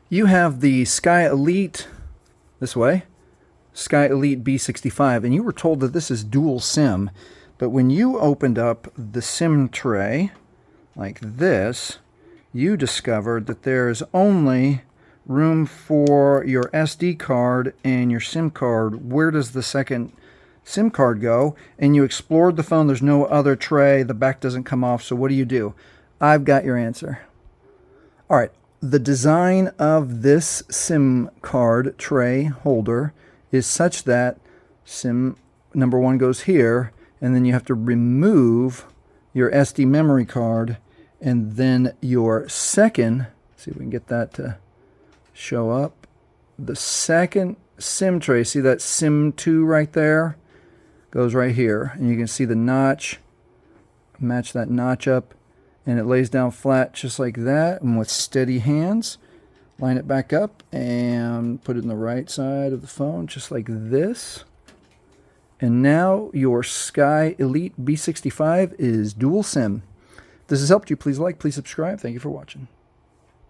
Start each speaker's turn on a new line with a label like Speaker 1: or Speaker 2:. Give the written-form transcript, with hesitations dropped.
Speaker 1: You have the Sky Elite, this way, Sky Elite B65, and you were told that this is dual SIM. But when you opened up the SIM tray, like this, you discovered that there's only room for your SD card and your SIM card. Where does the second SIM card go? And you explored the phone. There's no other tray. The back doesn't come off. So what do? I've got your answer. All right. The design of this SIM card tray holder is such that SIM number one goes here, and then you have to remove your SD memory card, and then your second, see if we can get that to show up, the second SIM tray, see that SIM 2 right there, goes right here, and you can see the notch, match that notch up, and it lays down flat just like that, and with steady hands, line it back up and put it in the right side of the phone just like this. And now your Sky Elite B65 is dual SIM. If this has helped you, please like, please subscribe. Thank you for watching.